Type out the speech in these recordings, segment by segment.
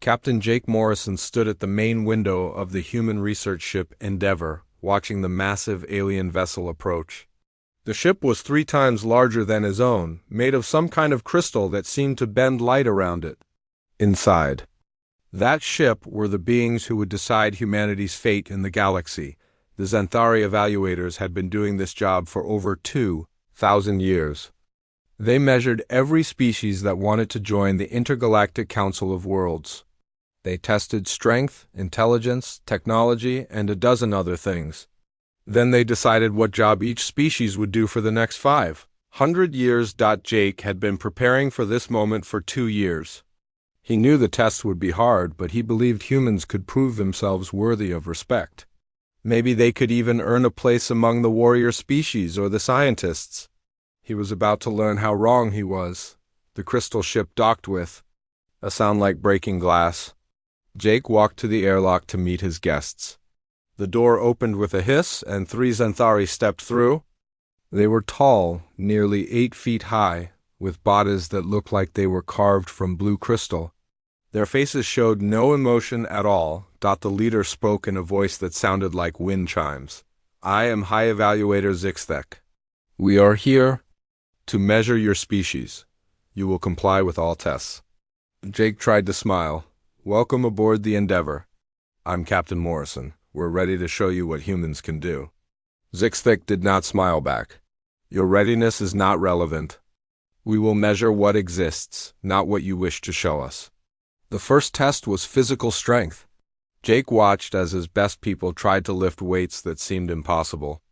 Captain Jake Morrison stood at the main window of the human research ship Endeavour, watching the massive alien vessel approach. The ship was 3 times larger than his own, made of some kind of crystal that seemed to bend light around it. Inside that ship were the beings who would decide humanity's fate in the galaxy. The Xanthari evaluators had been doing this job for over 2,000 years. They measured every species that wanted to join the Intergalactic Council of Worlds. They tested strength, intelligence, technology, and a dozen other things. Then they decided what job each species would do for the next 500 years. Jake had been preparing for this moment for 2 years. He knew the tests would be hard, but he believed humans could prove themselves worthy of respect. Maybe they could even earn a place among the warrior species or the scientists. He was about to learn how wrong he was. The crystal ship docked with a sound like breaking glass. Jake walked to the airlock to meet his guests. The door opened with a hiss, and 3 Xanthari stepped through. They were tall, nearly 8 feet high, with bodies that looked like they were carved from blue crystal. Their faces showed no emotion at all. The leader spoke in a voice that sounded like wind chimes. "I am High Evaluator Zixthek. We are here to measure your species. You will comply with all tests." Jake tried to smile. "Welcome aboard the Endeavour. I'm Captain Morrison. We're ready to show you what humans can do." Zixthek did not smile back. "Your readiness is not relevant. We will measure what exists, not what you wish to show us." The first test was physical strength. Jake watched as his best people tried to lift weights that seemed impossible.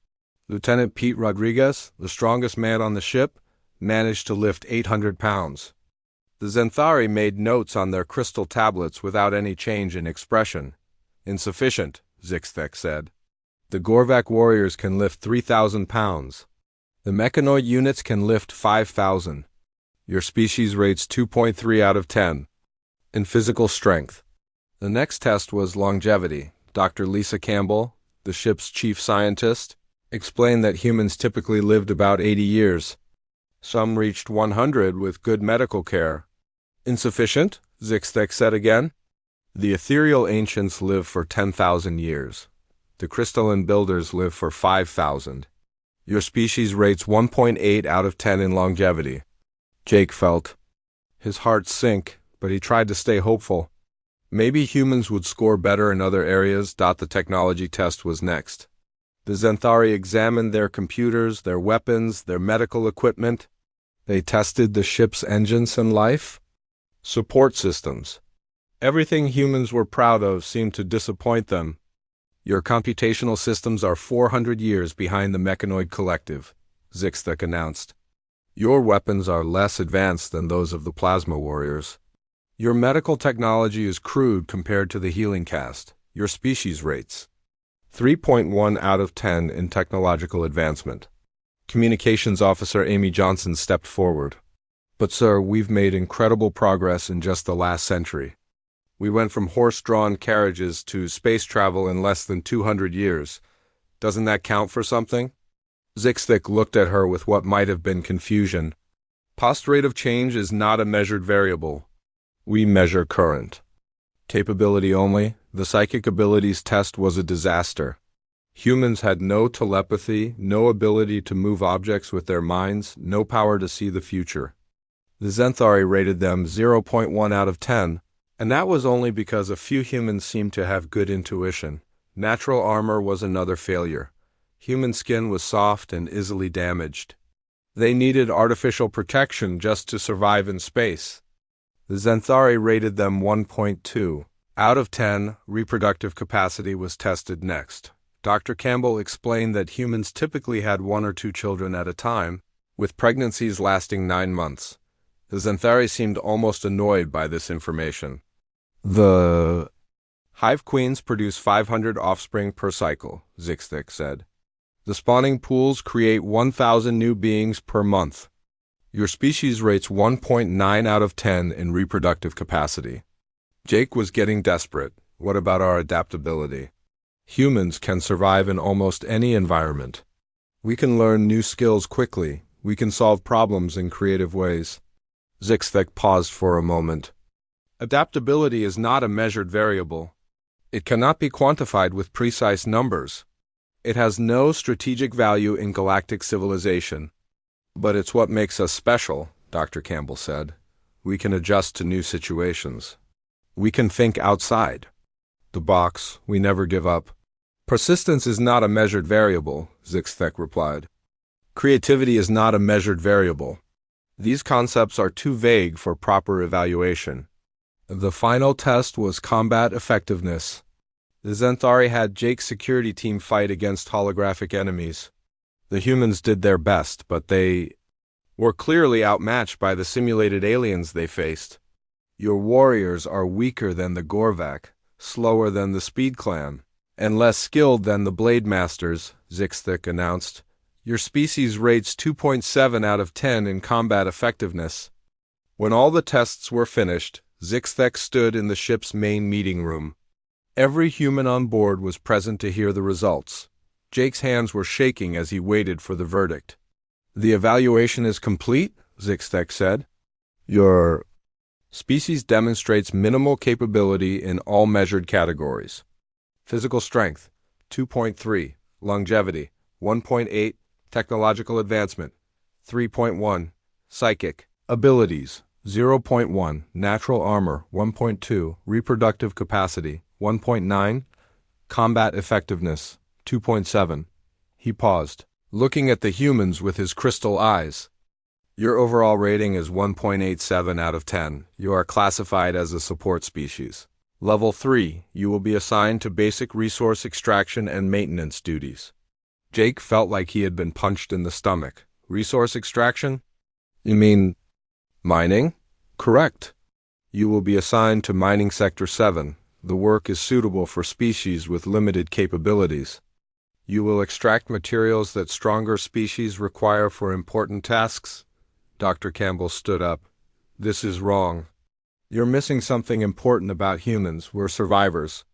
Lieutenant Pete Rodriguez, the strongest man on the ship, managed to lift 800 pounds. The Xanthari made notes on their crystal tablets without any change in expression. "Insufficient," Zixthek said. "The Gorvak warriors can lift 3,000 pounds. The mechanoid units can lift 5,000. Your species rates 2.3 out of 10 in physical strength." The next test was longevity. Dr. Lisa Campbell, the ship's chief scientist, explained that humans typically lived about 80 years. Some reached 100 with good medical care. "Insufficient," Zixthek said again. "The ethereal ancients live for 10,000 years. The crystalline builders live for 5,000. Your species rates 1.8 out of 10 in longevity." Jake felt his heart sink, but he tried to stay hopeful. Maybe humans would score better in other areas. The technology test was next. The Xanthari examined their computers, their weapons, their medical equipment. They tested the ship's engines and life support systems. Everything humans were proud of seemed to disappoint them. "Your computational systems are 400 years behind the mechanoid collective," Zixthek announced. "Your weapons are less advanced than those of the plasma warriors. Your medical technology is crude compared to the healing caste. Your species rates 3.1 out of 10 in technological advancement." Communications Officer Amy Johnson stepped forward. "But sir, we've made incredible progress in just the last century. We went from horse-drawn carriages to space travel in less than 200 years. Doesn't that count for something?" Zixthek looked at her with what might have been confusion. "Post rate of change is not a measured variable. We measure current capability only." The psychic abilities test was a disaster. Humans had no telepathy, no ability to move objects with their minds, no power to see the future. The Xanthari rated them 0.1 out of 10, and that was only because a few humans seemed to have good intuition. Natural armor was another failure. Human skin was soft and easily damaged. They needed artificial protection just to survive in space. The Xanthari rated them 1.2 out of 10. Reproductive capacity was tested next. Dr. Campbell explained that humans typically had 1 or 2 children at a time, with pregnancies lasting 9 months. The Xanthari seemed almost annoyed by this information. "The hive queens produce 500 offspring per cycle," Zixthek said. "The spawning pools create 1,000 new beings per month. Your species rates 1.9 out of 10 in reproductive capacity." Jake was getting desperate. What about our adaptability? Humans can survive in almost any environment. We can learn new skills quickly. We can solve problems in creative ways. Zixthek paused for a moment. Adaptability is not a measured variable. It cannot be quantified with precise numbers. It has no strategic value in galactic civilization. But it's what makes us special, Dr. Campbell said. We can adjust to new situations. We can think outside the box. We never give up. Persistence is not a measured variable, Zixthek replied. Creativity is not a measured variable. These concepts are too vague for proper evaluation. The final test was combat effectiveness. The Zenthari had Jake's security team fight against holographic enemies. The humans did their best, but they were clearly outmatched by the simulated aliens they faced. Your warriors are weaker than the Gorvak, slower than the Speed Clan, and less skilled than the Blade Masters, Zixthek announced. Your species rates 2.7 out of 10 in combat effectiveness. When all the tests were finished, Zixthek stood in the ship's main meeting room. Every human on board was present to hear the results. Jake's hands were shaking as he waited for the verdict. The evaluation is complete, Zixthek said. Your species demonstrates minimal capability in all measured categories. Physical strength, 2.3. Longevity, 1.8. Technological advancement, 3.1. Psychic abilities, 0.1. Natural armor, 1.2. Reproductive capacity, 1.9. Combat effectiveness, 2.7. He paused, looking at the humans with his crystal eyes. Your overall rating is 1.87 out of 10. You are classified as a support species. Level 3, you will be assigned to basic resource extraction and maintenance duties. Jake felt like he had been punched in the stomach. Resource extraction? You mean mining? Correct. You will be assigned to Mining Sector 7. The work is suitable for species with limited capabilities. You will extract materials that stronger species require for important tasks. Dr. Campbell stood up. This is wrong. You're missing something important about humans. We're survivors.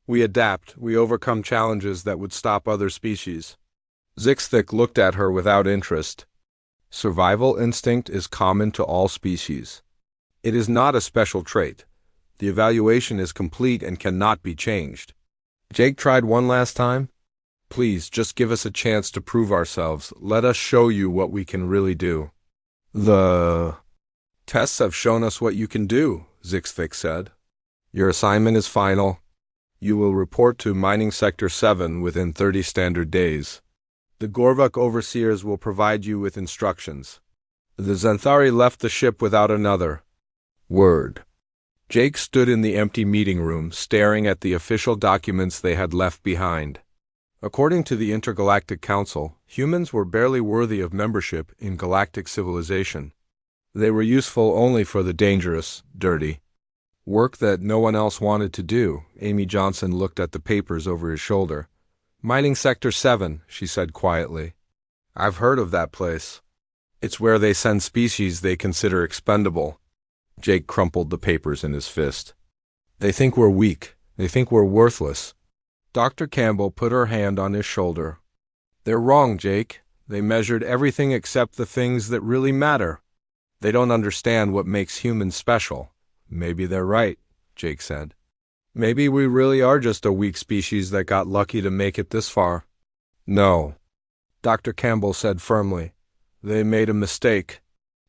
We adapt. We overcome challenges that would stop other species. Zixthek looked at her without interest. Survival instinct is common to all species. It is not a special trait. The evaluation is complete and cannot be changed. Jake tried one last time. Please, just give us a chance to prove ourselves. Let us show you what we can really do. The tests have shown us what you can do, Zixthek said. Your assignment is final. You will report to Mining Sector 7 within 30 standard days. The Gorvak overseers will provide you with instructions. The Zenthari left the ship without another word. Jake stood in the empty meeting room, staring at the official documents they had left behind. According to the Intergalactic Council, humans were barely worthy of membership in galactic civilization. They were useful only for the dangerous, dirty work that no one else wanted to do. Amy Johnson looked at the papers over his shoulder. Mining Sector 7, she said quietly. I've heard of that place. It's where they send species they consider expendable. Jake crumpled the papers in his fist. They think we're weak. They think we're worthless. Dr. Campbell put her hand on his shoulder. They're wrong, Jake. They measured everything except the things that really matter. They don't understand what makes humans special. Maybe they're right, Jake said. Maybe we really are just a weak species that got lucky to make it this far. No, Dr. Campbell said firmly. They made a mistake.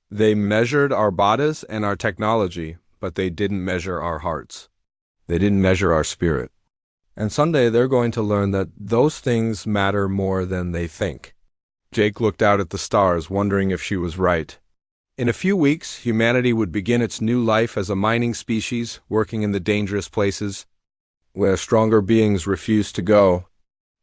They measured our bodies and our technology, but they didn't measure our hearts. They didn't measure our spirit. And someday they're going to learn that those things matter more than they think. Jake looked out at the stars, wondering if she was right. In a few weeks, humanity would begin its new life as a mining species, working in the dangerous places where stronger beings refused to go.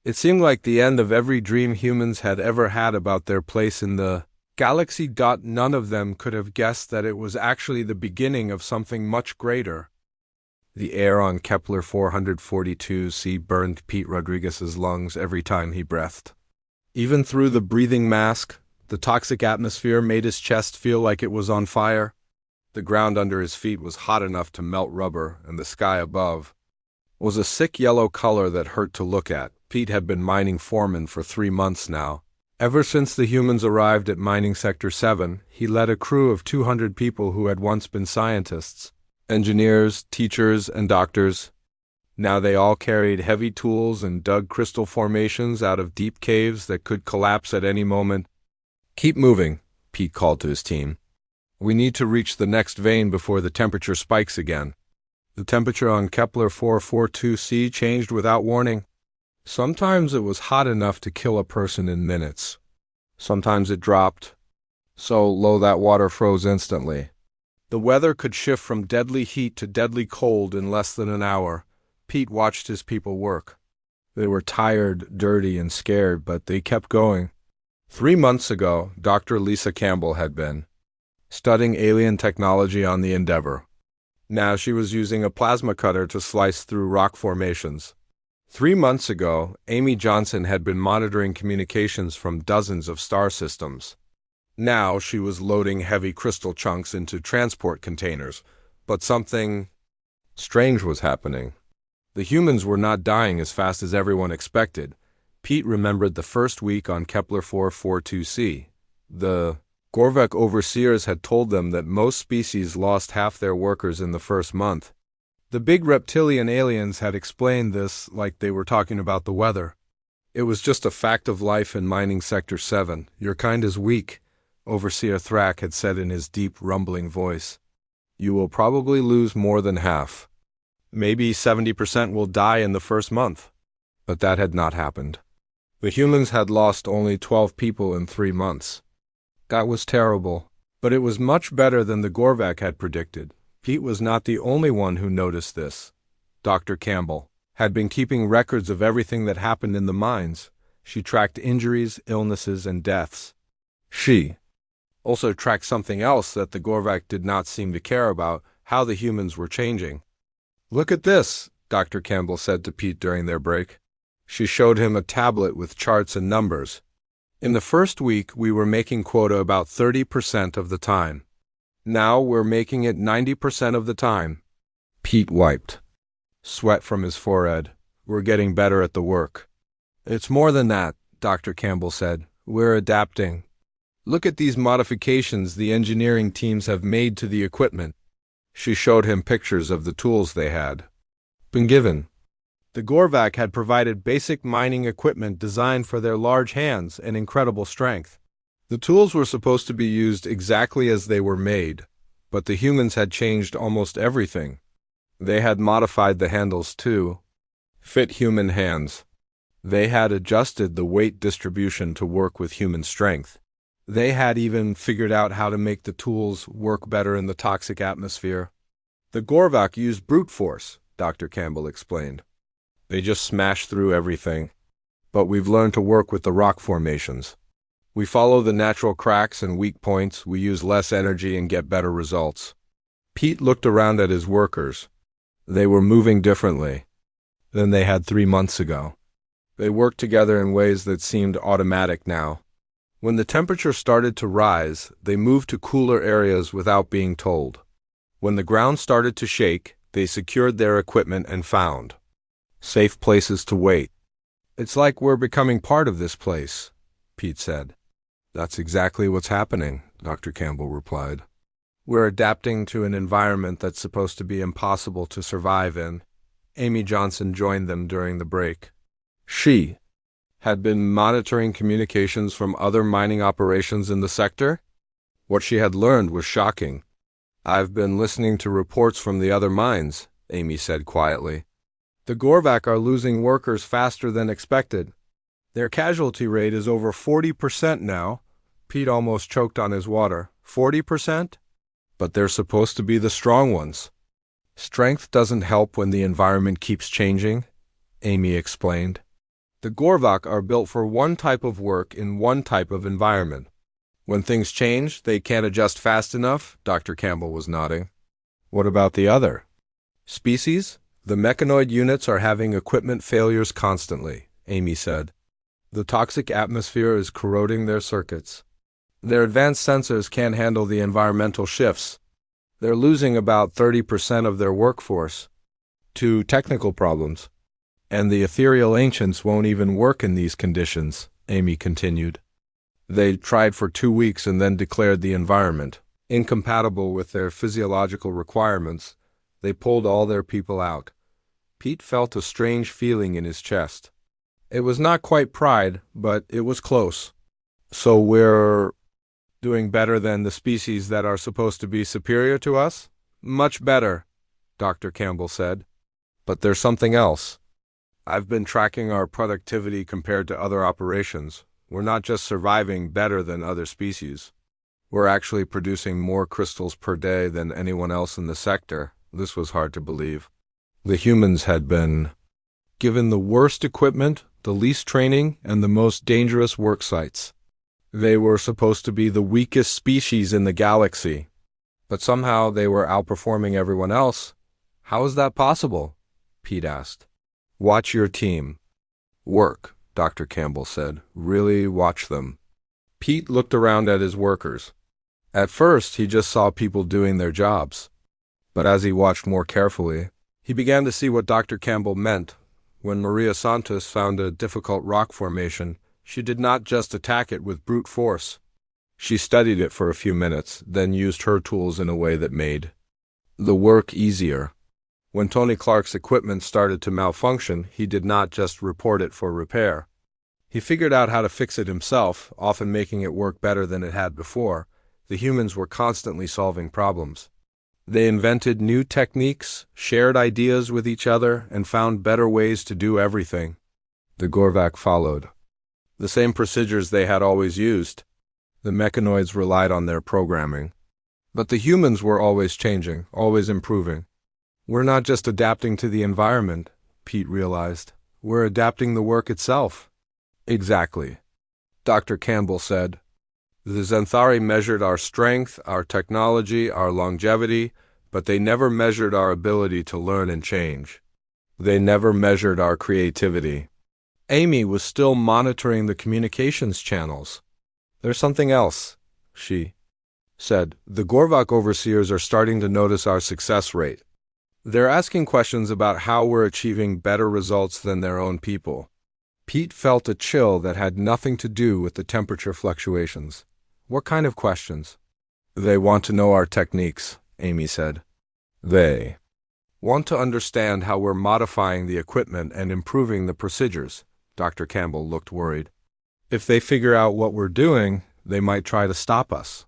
It seemed like the end of every dream humans had ever had about their place in the galaxy. None of them could have guessed that it was actually the beginning of something much greater. The air on Kepler 442c burned Pete Rodriguez's lungs every time he breathed. Even through the breathing mask, the toxic atmosphere made his chest feel like it was on fire. The ground under his feet was hot enough to melt rubber, and the sky above was a sick yellow color that hurt to look at. Pete had been mining foreman for 3 months now. Ever since the humans arrived at Mining Sector 7, he led a crew of 200 people who had once been scientists. Engineers, teachers, and doctors. Now they all carried heavy tools and dug crystal formations out of deep caves that could collapse at any moment. "Keep moving," Pete called to his team. "We need to reach the next vein before the temperature spikes again." The temperature on Kepler 442c changed without warning. Sometimes it was hot enough to kill a person in minutes. Sometimes it dropped so low that water froze instantly. The weather could shift from deadly heat to deadly cold in less than an hour. Pete watched his people work. They were tired, dirty, and scared, but they kept going. 3 months ago, Dr. Lisa Campbell had been studying alien technology on the Endeavour. Now she was using a plasma cutter to slice through rock formations. 3 months ago, Amy Johnson had been monitoring communications from dozens of star systems. Now she was loading heavy crystal chunks into transport containers, but something strange was happening. The humans were not dying as fast as everyone expected. Pete remembered the first week on Kepler 442c. The Gorvek overseers had told them that most species lost half their workers in the first month. The big reptilian aliens had explained this like they were talking about the weather. "It was just a fact of life in mining Sector 7. Your kind is weak," Overseer Thrak had said in his deep, rumbling voice. "You will probably lose more than half. Maybe 70% will die in the first month." But that had not happened. The humans had lost only 12 people in 3 months. That was terrible, but it was much better than the Gorvak had predicted. Pete was not the only one who noticed this. Dr. Campbell had been keeping records of everything that happened in the mines. She tracked injuries, illnesses, and deaths. She also tracked something else that the Gorvak did not seem to care about: how the humans were changing. "Look at this," Dr. Campbell said to Pete during their break. She showed him a tablet with charts and numbers. "In the first week, we were making quota about 30% of the time. Now we're making it 90% of the time." Pete wiped sweat from his forehead. "We're getting better at the work." "It's more than that," Dr. Campbell said. "We're adapting. Look at these modifications the engineering teams have made to the equipment." She showed him pictures of the tools they had been given. The Gorvak had provided basic mining equipment designed for their large hands and incredible strength. The tools were supposed to be used exactly as they were made, but the humans had changed almost everything. They had modified the handles to fit human hands. They had adjusted the weight distribution to work with human strength. They had even figured out how to make the tools work better in the toxic atmosphere. "The Gorvak used brute force," Dr. Campbell explained. "They just smashed through everything. But we've learned to work with the rock formations. We follow the natural cracks and weak points, we use less energy and get better results." Pete looked around at his workers. They were moving differently than they had 3 months ago. They worked together in ways that seemed automatic now. When the temperature started to rise, they moved to cooler areas without being told. When the ground started to shake, they secured their equipment and found safe places to wait. "It's like we're becoming part of this place," Pete said. "That's exactly what's happening," Dr. Campbell replied. "We're adapting to an environment that's supposed to be impossible to survive in." Amy Johnson joined them during the break. She had been monitoring communications from other mining operations in the sector. What she had learned was shocking. "I've been listening to reports from the other mines," Amy said quietly. "The Gorvak are losing workers faster than expected. Their casualty rate is over 40% now." Pete almost choked on his water. 40%? But they're supposed to be the strong ones. "Strength doesn't help when the environment keeps changing," Amy explained. "The Gorvak are built for one type of work in one type of environment. When things change, they can't adjust fast enough." Dr. Campbell was nodding. "What about the other species?" "The mechanoid units are having equipment failures constantly," Amy said. "The toxic atmosphere is corroding their circuits. Their advanced sensors can't handle the environmental shifts. They're losing about 30% of their workforce to technical problems. And the ethereal ancients won't even work in these conditions," Amy continued. "They tried for 2 weeks and then declared the environment incompatible with their physiological requirements. They pulled all their people out. Pete felt a strange feeling in his chest. It was not quite pride, but it was close. So we're doing better than the species that are supposed to be superior to us? Much better, Dr. Campbell said. But there's something else. I've been tracking our productivity compared to other operations. We're not just surviving better than other species. We're actually producing more crystals per day than anyone else in the sector. This was hard to believe. The humans had been given the worst equipment, the least training, and the most dangerous work sites. They were supposed to be the weakest species in the galaxy. But somehow they were outperforming everyone else. How is that possible? Pete asked. Watch your team. Work, Dr. Campbell said. Really watch them. Pete looked around at his workers. At first, he just saw people doing their jobs. But as he watched more carefully, he began to see what Dr. Campbell meant. When Maria Santos found a difficult rock formation, she did not just attack it with brute force. She studied it for a few minutes, then used her tools in a way that made the work easier. When Tony Clark's equipment started to malfunction, he did not just report it for repair. He figured out how to fix it himself, often making it work better than it had before. The humans were constantly solving problems. They invented new techniques, shared ideas with each other, and found better ways to do everything. The Gorvak followed the same procedures they had always used. The mechanoids relied on their programming. But the humans were always changing, always improving. We're not just adapting to the environment, Pete realized. We're adapting the work itself. Exactly, Dr. Campbell said. The Xanthari measured our strength, our technology, our longevity, but they never measured our ability to learn and change. They never measured our creativity. Amy was still monitoring the communications channels. There's something else, she said. The Gorvak overseers are starting to notice our success rate. They're asking questions about how we're achieving better results than their own people. Pete felt a chill that had nothing to do with the temperature fluctuations. What kind of questions? They want to know our techniques, Amy said. They want to understand how we're modifying the equipment and improving the procedures. Dr. Campbell looked worried. If they figure out what we're doing, they might try to stop us.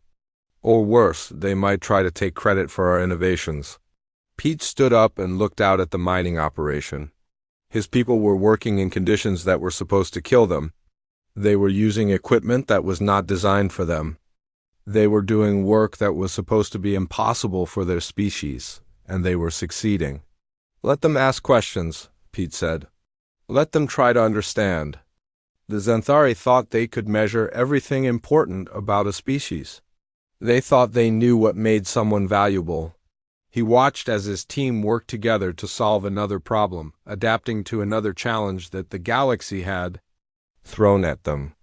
Or worse, they might try to take credit for our innovations. Pete stood up and looked out at the mining operation. His people were working in conditions that were supposed to kill them. They were using equipment that was not designed for them. They were doing work that was supposed to be impossible for their species, and they were succeeding. Let them ask questions, Pete said. Let them try to understand. The Xanthari thought they could measure everything important about a species. They thought they knew what made someone valuable. He watched as his team worked together to solve another problem, adapting to another challenge that the galaxy had thrown at them.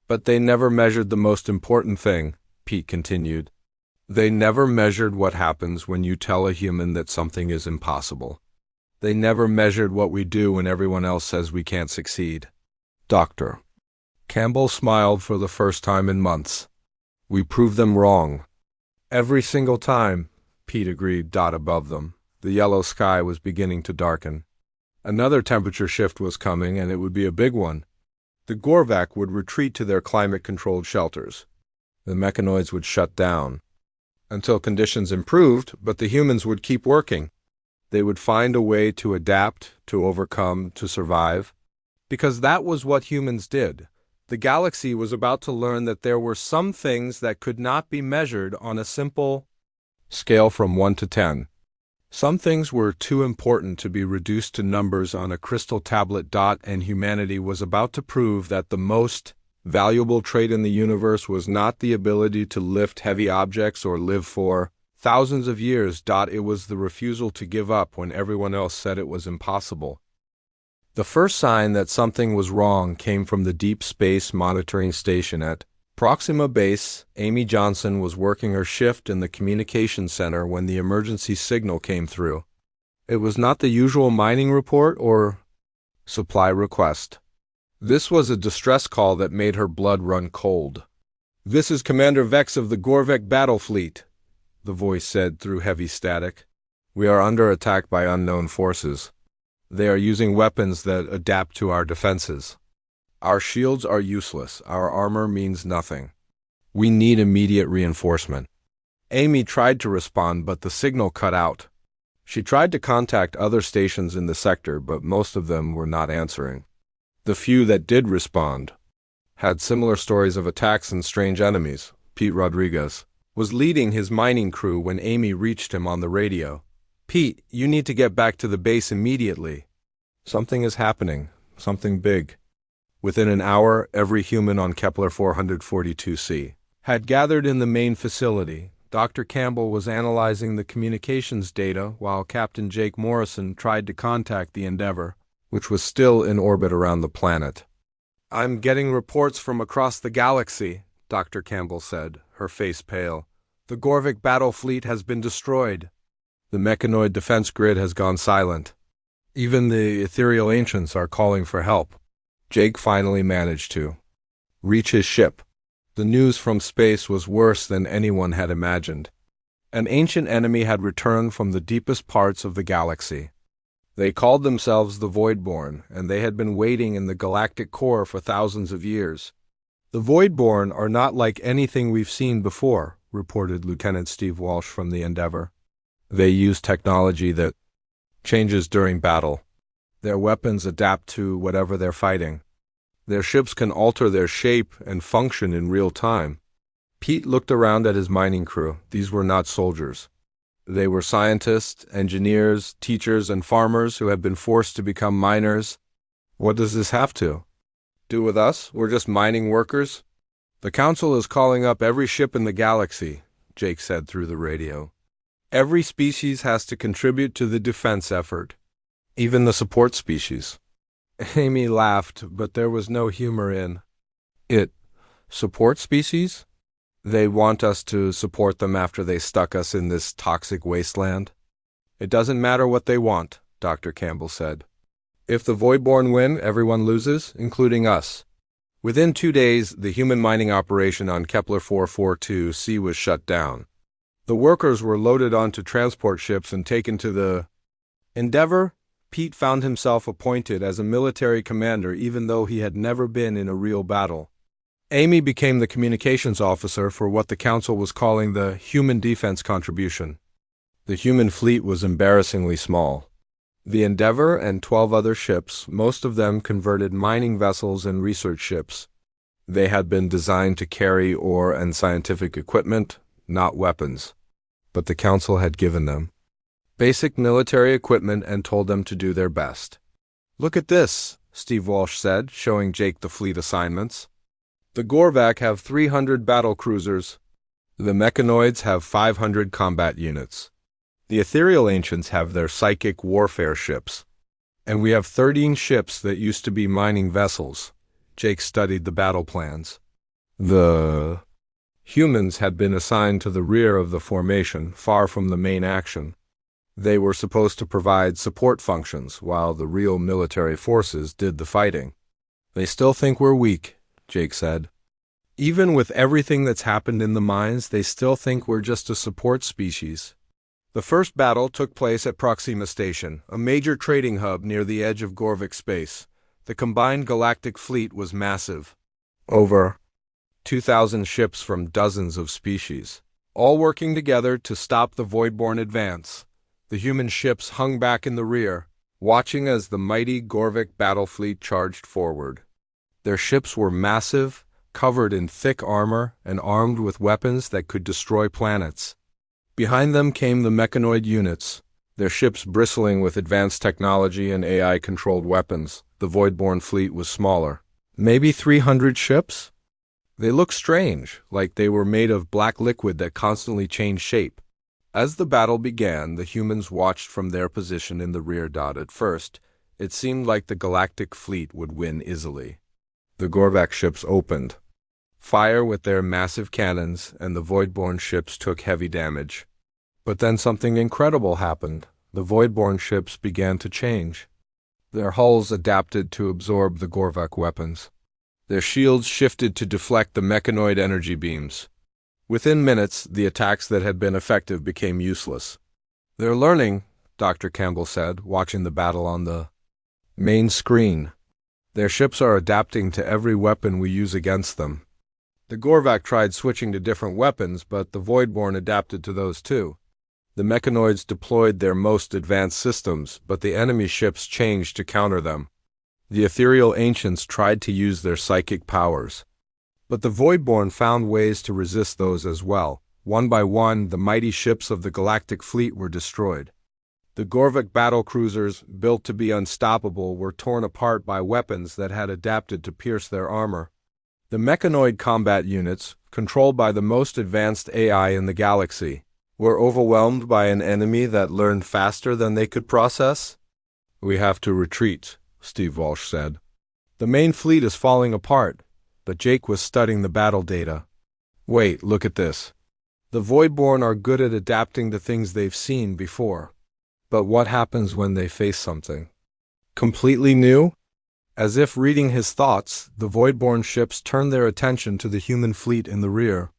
But they never measured the most important thing, Pete continued. They never measured what happens when you tell a human that something is impossible. They never measured what we do when everyone else says we can't succeed. Dr. Campbell smiled for the first time in months. We proved them wrong. Every single time, Pete agreed. Above them, the yellow sky was beginning to darken. Another temperature shift was coming, and it would be a big one. The Gorvak would retreat to their climate-controlled shelters. The mechanoids would shut down until conditions improved, but the humans would keep working. They would find a way to adapt, to overcome, to survive. Because that was what humans did. The galaxy was about to learn that there were some things that could not be measured on a simple scale from 1 to 10. Some things were too important to be reduced to numbers on a crystal tablet. And humanity was about to prove that the most valuable trait in the universe was not the ability to lift heavy objects or live for thousands of years. It was the refusal to give up when everyone else said it was impossible. The first sign that something was wrong came from the Deep Space Monitoring Station at Proxima Base. Amy Johnson was working her shift in the communications center when the emergency signal came through. It was not the usual mining report or supply request. This was a distress call that made her blood run cold. This is Commander Vex of the Gorvek Battle Fleet, the voice said through heavy static. We are under attack by unknown forces. They are using weapons that adapt to our defenses. Our shields are useless. Our armor means nothing. We need immediate reinforcement. Amy tried to respond, but the signal cut out. She tried to contact other stations in the sector, but most of them were not answering. The few that did respond had similar stories of attacks and strange enemies. Pete Rodriguez was leading his mining crew when Amy reached him on the radio. "Pete, you need to get back to the base immediately. Something is happening. Something big." Within an hour, every human on Kepler 442c had gathered in the main facility. Dr. Campbell was analyzing the communications data while Captain Jake Morrison tried to contact the Endeavour, which was still in orbit around the planet. "I'm getting reports from across the galaxy," Dr. Campbell said, her face pale. "The Gorvik battle fleet has been destroyed. The mechanoid defense grid has gone silent. Even the ethereal ancients are calling for help." Jake finally managed to reach his ship. The news from space was worse than anyone had imagined. An ancient enemy had returned from the deepest parts of the galaxy. They called themselves the Voidborn, and they had been waiting in the galactic core for thousands of years. "The Voidborn are not like anything we've seen before," reported Lieutenant Steve Walsh from the Endeavour. "They use technology that changes during battle. Their weapons adapt to whatever they're fighting. Their ships can alter their shape and function in real time." Pete looked around at his mining crew. These were not soldiers. They were scientists, engineers, teachers, and farmers who had been forced to become miners. "What does this have to do with us? We're just mining workers." "The Council is calling up every ship in the galaxy," Jake said through the radio. "Every species has to contribute to the defense effort, even the support species." Amy laughed, but there was no humor in it. "Support species? They want us to support them after they stuck us in this toxic wasteland?" "It doesn't matter what they want," Dr. Campbell said. "If the Voidborn win, everyone loses, including us." Within 2 days, the human mining operation on Kepler 442c was shut down. The workers were loaded onto transport ships and taken to the Endeavour. Pete found himself appointed as a military commander even though he had never been in a real battle. Amy became the communications officer for what the Council was calling the Human Defense Contribution. The human fleet was embarrassingly small. The Endeavour and 12 other ships, most of them converted mining vessels and research ships. They had been designed to carry ore and scientific equipment, not weapons. But the Council had given them basic military equipment and told them to do their best. "Look at this," Steve Walsh said, showing Jake the fleet assignments. "The Gorvak have 300 battle cruisers. The mechanoids have 500 combat units. The ethereal ancients have their psychic warfare ships. And we have 13 ships that used to be mining vessels." Jake studied the battle plans. The humans had been assigned to the rear of the formation, far from the main action. They were supposed to provide support functions, while the real military forces did the fighting. "They still think we're weak," Jake said. "Even with everything that's happened in the mines, they still think we're just a support species." The first battle took place at Proxima Station, a major trading hub near the edge of Gorvik space. The combined galactic fleet was massive. Over 2,000 ships from dozens of species, all working together to stop the Voidborn advance. The human ships hung back in the rear, watching as the mighty Gorvik battle fleet charged forward. Their ships were massive, covered in thick armor, and armed with weapons that could destroy planets. Behind them came the mechanoid units, their ships bristling with advanced technology and AI-controlled weapons. The Voidborn fleet was smaller. Maybe 300 ships? They looked strange, like they were made of black liquid that constantly changed shape. As the battle began, the humans watched from their position in the rear. At first, it seemed like the galactic fleet would win easily. The Gorvak ships opened fire with their massive cannons, and the Voidborn ships took heavy damage. But then something incredible happened. The Voidborn ships began to change. Their hulls adapted to absorb the Gorvak weapons. Their shields shifted to deflect the mechanoid energy beams. Within minutes, the attacks that had been effective became useless. "They're learning," Dr. Campbell said, watching the battle on the main screen. Their ships are adapting to every weapon we use against them. The Gorvak tried switching to different weapons, but the Voidborn adapted to those too. The mechanoids deployed their most advanced systems, but the enemy ships changed to counter them. The ethereal ancients tried to use their psychic powers, but the Voidborn found ways to resist those as well. One by one, the mighty ships of the Galactic fleet were destroyed. The Gorvak battle cruisers, built to be unstoppable, were torn apart by weapons that had adapted to pierce their armor. The mechanoid combat units, controlled by the most advanced AI in the galaxy, were overwhelmed by an enemy that learned faster than they could process. "We have to retreat," Steve Walsh said. "The main fleet is falling apart," but Jake was studying the battle data. "Wait, look at this. The Voidborn are good at adapting to things they've seen before. But what happens when they face something completely new?" As if reading his thoughts, the Voidborn ships turned their attention to the human fleet in the rear.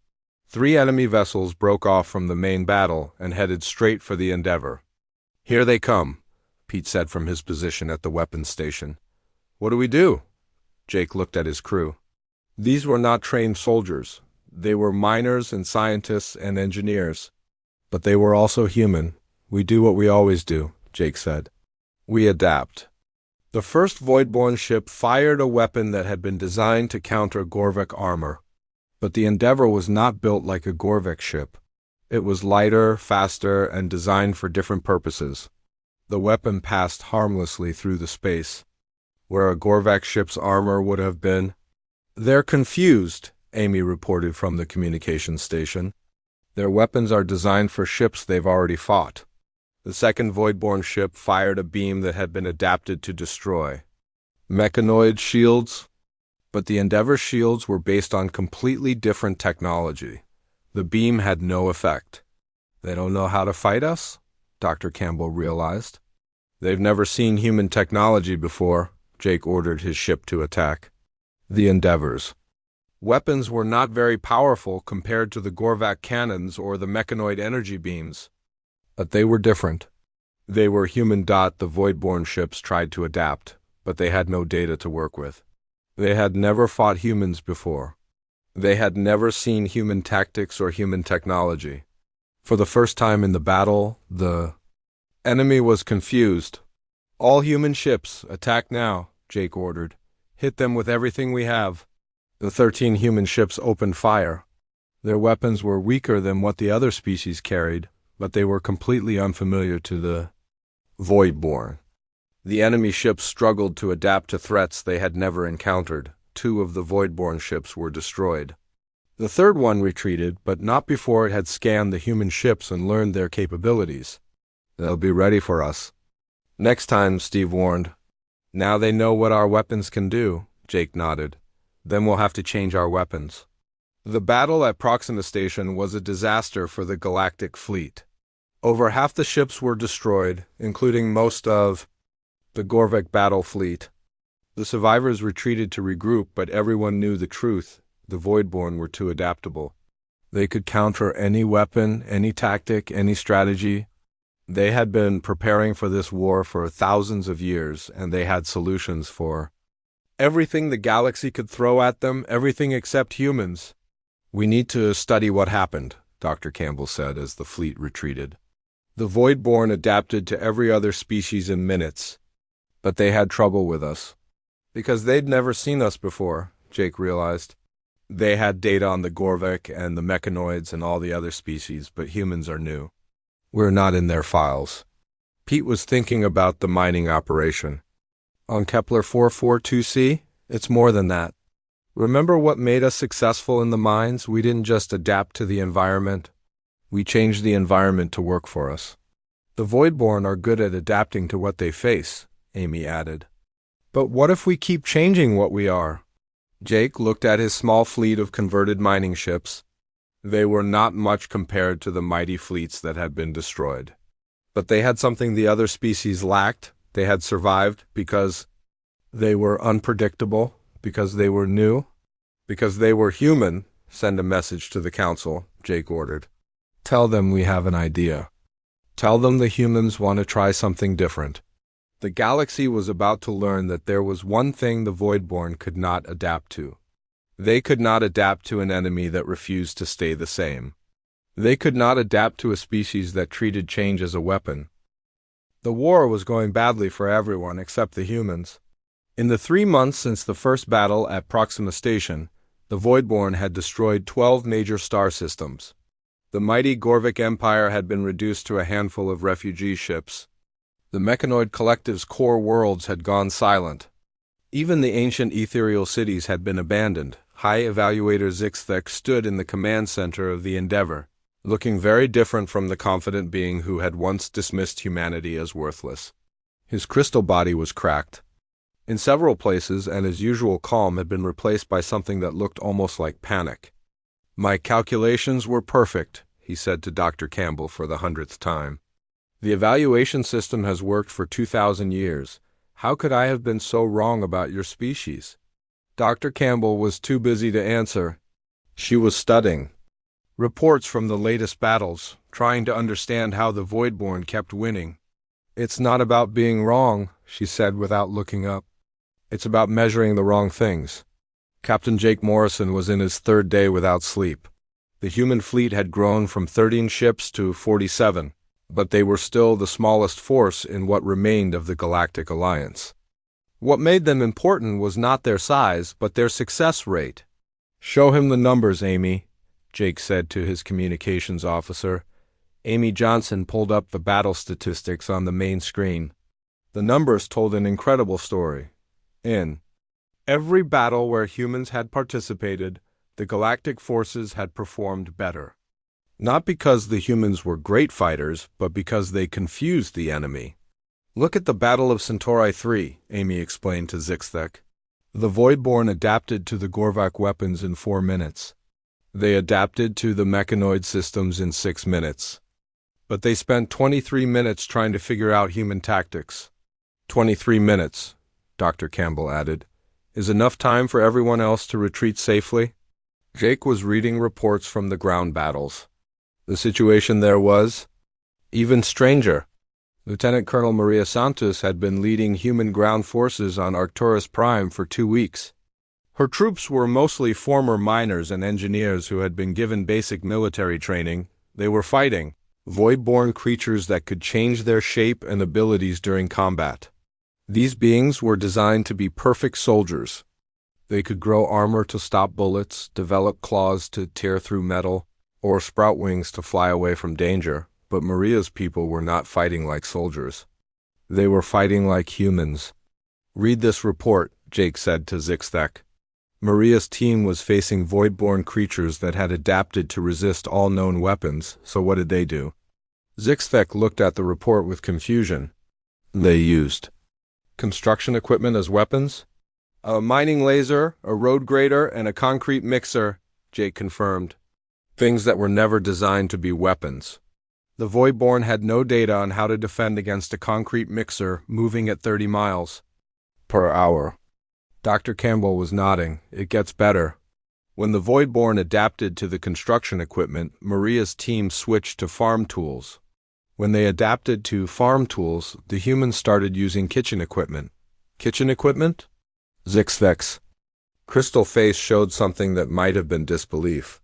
3 enemy vessels broke off from the main battle and headed straight for the Endeavor. "Here they come," Pete said from his position at the weapons station. "What do we do?" Jake looked at his crew. These were not trained soldiers. They were miners and scientists and engineers. But they were also human. "We do what we always do," Jake said. "We adapt." The first Voidborn ship fired a weapon that had been designed to counter Gorvak armor. But the Endeavor was not built like a Gorvak ship. It was lighter, faster, and designed for different purposes. The weapon passed harmlessly through the space, where a Gorvak ship's armor would have been. "They're confused," Amy reported from the communications station. "Their weapons are designed for ships they've already fought." The second Voidborn ship fired a beam that had been adapted to destroy mechanoid shields, but the Endeavor's shields were based on completely different technology. The beam had no effect. "They don't know how to fight us?" Dr. Campbell realized. "They've never seen human technology before," Jake ordered his ship to attack. The Endeavors. Weapons were not very powerful compared to the Gorvak cannons or the mechanoid energy beams. But they were different. They were human. The Voidborn ships tried to adapt, but they had no data to work with. They had never fought humans before. They had never seen human tactics or human technology. For the first time in the battle, the enemy was confused. "All human ships, attack now," Jake ordered. "Hit them with everything we have." The 13 human ships opened fire. Their weapons were weaker than what the other species carried, but they were completely unfamiliar to the Voidborn. The enemy ships struggled to adapt to threats they had never encountered. 2 of the Voidborn ships were destroyed. The third one retreated, but not before it had scanned the human ships and learned their capabilities. "They'll be ready for us next time," Steve warned. "Now they know what our weapons can do," Jake nodded. "Then we'll have to change our weapons." The battle at Proxima Station was a disaster for the Galactic fleet. Over half the ships were destroyed, including most of the Gorvak battle fleet. The survivors retreated to regroup, but everyone knew the truth. The Voidborn were too adaptable. They could counter any weapon, any tactic, any strategy. They had been preparing for this war for thousands of years, and they had solutions for everything the galaxy could throw at them, everything except humans. "We need to study what happened," Dr. Campbell said as the fleet retreated. "The Voidborn adapted to every other species in minutes, but they had trouble with us. Because they'd never seen us before," Jake realized. They had data on the Gorvak and the mechanoids and all the other species, but humans are new. We're not in their files. Pete was thinking about the mining operation. "On Kepler 442c, it's more than that. Remember what made us successful in the mines? We didn't just adapt to the environment. We changed the environment to work for us." "The Voidborn are good at adapting to what they face," Amy added. "But what if we keep changing what we are?" Jake looked at his small fleet of converted mining ships. They were not much compared to the mighty fleets that had been destroyed. But they had something the other species lacked. They had survived because they were unpredictable, because they were new, because they were human. "Send a message to the council," Jake ordered. "Tell them we have an idea." Tell them the humans want to try something different. The galaxy was about to learn that there was one thing the Voidborn could not adapt to. They could not adapt to an enemy that refused to stay the same. They could not adapt to a species that treated change as a weapon. The war was going badly for everyone except the humans. In the 3 months since the first battle at Proxima Station, the Voidborn had destroyed 12 major star systems. The mighty Gorvik Empire had been reduced to a handful of refugee ships. The Mechanoid Collective's core worlds had gone silent. Even the ancient ethereal cities had been abandoned. High Evaluator Zixthek stood in the command center of the Endeavor, looking very different from the confident being who had once dismissed humanity as worthless. His crystal body was cracked. In several places, and his usual calm had been replaced by something that looked almost like panic. "My calculations were perfect," he said to Dr. Campbell for the 100th time. "The evaluation system has worked for 2,000 years. How could I have been so wrong about your species?" Dr. Campbell was too busy to answer. She was studying reports from the latest battles, trying to understand how the Voidborn kept winning. "It's not about being wrong," she said without looking up. "It's about measuring the wrong things." Captain Jake Morrison was in his 3rd day without sleep. The human fleet had grown from 13 ships to 47, but they were still the smallest force in what remained of the Galactic Alliance. What made them important was not their size, but their success rate. "Show him the numbers, Amy," Jake said to his communications officer. Amy Johnson pulled up the battle statistics on the main screen. The numbers told an incredible story. In every battle where humans had participated, the galactic forces had performed better. Not because the humans were great fighters, but because they confused the enemy. "Look at the Battle of Centauri 3, Amy explained to Zixthek. "The Voidborn adapted to the Gorvak weapons in 4 minutes. They adapted to the mechanoid systems in 6 minutes. But they spent 23 minutes trying to figure out human tactics." 23 minutes, Dr. Campbell added, "is enough time for everyone else to retreat safely?" Jake was reading reports from the ground battles. The situation there was even stranger. Lieutenant Colonel Maria Santos had been leading human ground forces on Arcturus Prime for 2 weeks. Her troops were mostly former miners and engineers who had been given basic military training. They were fighting void-born creatures that could change their shape and abilities during combat. These beings were designed to be perfect soldiers. They could grow armor to stop bullets, develop claws to tear through metal, or sprout wings to fly away from danger. But Maria's people were not fighting like soldiers. They were fighting like humans. "Read this report," Jake said to Zixthek. Maria's team was facing void-born creatures that had adapted to resist all known weapons, so what did they do? Zixthek looked at the report with confusion. "They used construction equipment as weapons?" "A mining laser, a road grader, and a concrete mixer," Jake confirmed. "Things that were never designed to be weapons." The Voidborn had no data on how to defend against a concrete mixer moving at 30 miles per hour. Dr. Campbell was nodding. "It gets better." When the Voidborn adapted to the construction equipment, Maria's team switched to farm tools. When they adapted to farm tools, the humans started using kitchen equipment. "Kitchen equipment?" Zixthek's crystal face showed something that might have been disbelief.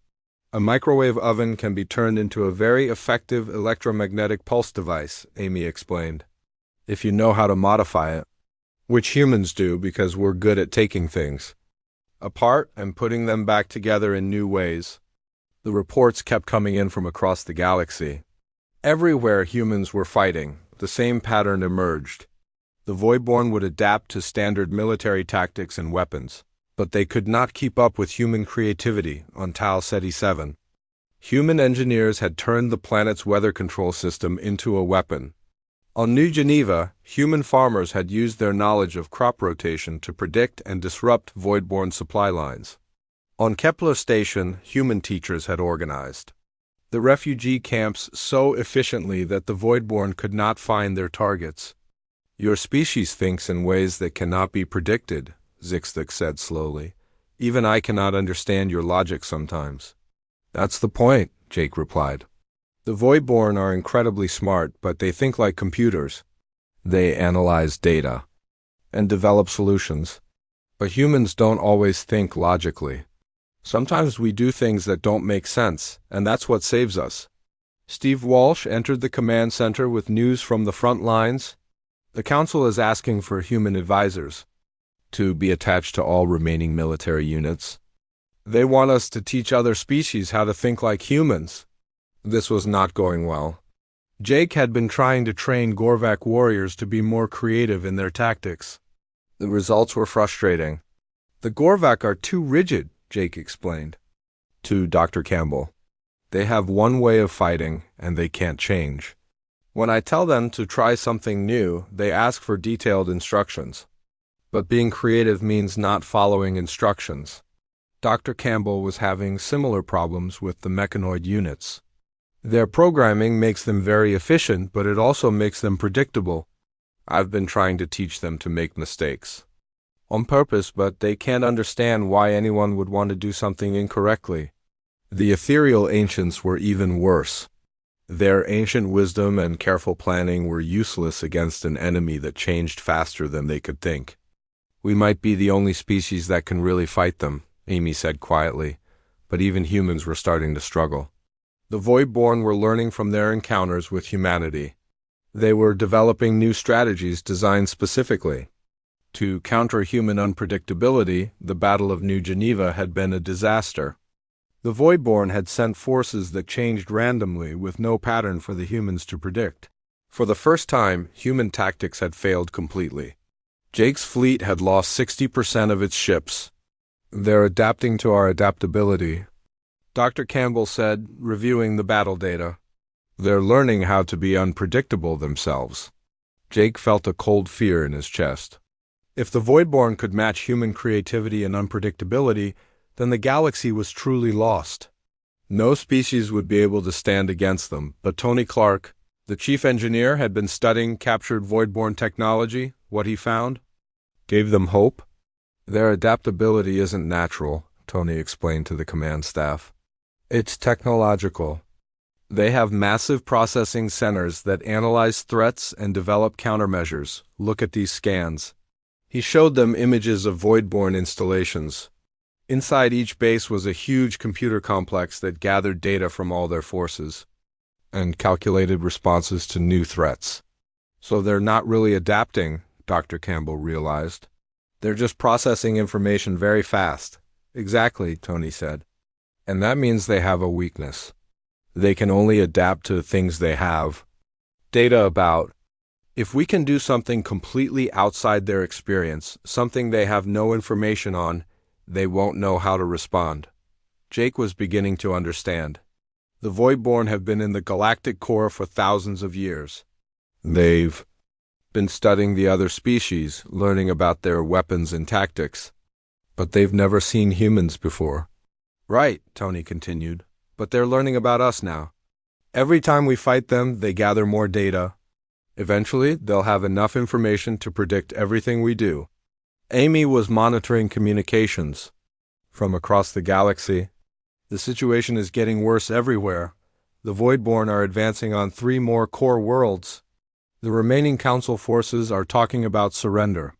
"A microwave oven can be turned into a very effective electromagnetic pulse device," Amy explained, "if you know how to modify it. Which humans do because we're good at taking things apart and putting them back together in new ways." The reports kept coming in from across the galaxy. Everywhere humans were fighting, the same pattern emerged. The Voidborn would adapt to standard military tactics and weapons, but they could not keep up with human creativity on Tau Ceti 7. Human engineers had turned the planet's weather control system into a weapon. On New Geneva, human farmers had used their knowledge of crop rotation to predict and disrupt Voidborn supply lines. On Kepler Station, human teachers had organized the refugee camps so efficiently that the Voidborn could not find their targets. "Your species thinks in ways that cannot be predicted," Zixthek said slowly. "Even I cannot understand your logic sometimes." "That's the point," Jake replied. The Voidborn are incredibly smart, but they think like computers. They analyze data and develop solutions. But humans don't always think logically. Sometimes we do things that don't make sense, and that's what saves us. Steve Walsh entered the command center with news from the front lines. The council is asking for human advisors to be attached to all remaining military units. They want us to teach other species how to think like humans. This was not going well. Jake had been trying to train Gorvak warriors to be more creative in their tactics. The results were frustrating. The Gorvak are too rigid, Jake explained to Dr. Campbell. They have one way of fighting, and they can't change. When I tell them to try something new, they ask for detailed instructions. But being creative means not following instructions. Dr. Campbell was having similar problems with the mechanoid units. Their programming makes them very efficient, but it also makes them predictable. I've been trying to teach them to make mistakes on purpose, but they can't understand why anyone would want to do something incorrectly. The ethereal ancients were even worse. Their ancient wisdom and careful planning were useless against an enemy that changed faster than they could think. We might be the only species that can really fight them, Amy said quietly, but even humans were starting to struggle. The Voidborn were learning from their encounters with humanity. They were developing new strategies designed specifically to counter human unpredictability. The Battle of New Geneva had been a disaster. The Voidborn had sent forces that changed randomly with no pattern for the humans to predict. For the first time, human tactics had failed completely. Jake's fleet had lost 60% of its ships. They're adapting to our adaptability, Dr. Campbell said, reviewing the battle data. They're learning how to be unpredictable themselves. Jake felt a cold fear in his chest. If the Voidborn could match human creativity and unpredictability, then the galaxy was truly lost. No species would be able to stand against them, but Tony Clark, the chief engineer, had been studying captured Voidborn technology. What he found gave them hope. Their adaptability isn't natural, Tony explained to the command staff. It's technological. They have massive processing centers that analyze threats and develop countermeasures. Look at these scans. He showed them images of Voidborn installations. Inside each base was a huge computer complex that gathered data from all their forces and calculated responses to new threats. So they're not really adapting, Dr. Campbell realized. They're just processing information very fast. Exactly, Tony said. And that means they have a weakness. They can only adapt to things they have data about. If we can do something completely outside their experience, something they have no information on, they won't know how to respond. Jake was beginning to understand. The Voidborn have been in the Galactic core for thousands of years. They've been studying the other species, learning about their weapons and tactics. But they've never seen humans before. Right, Tony continued. But they're learning about us now. Every time we fight them, they gather more data. Eventually, they'll have enough information to predict everything we do. Amy was monitoring communications from across the galaxy. The situation is getting worse everywhere. The Voidborn are advancing on 3 more core worlds. The remaining Council forces are talking about surrender.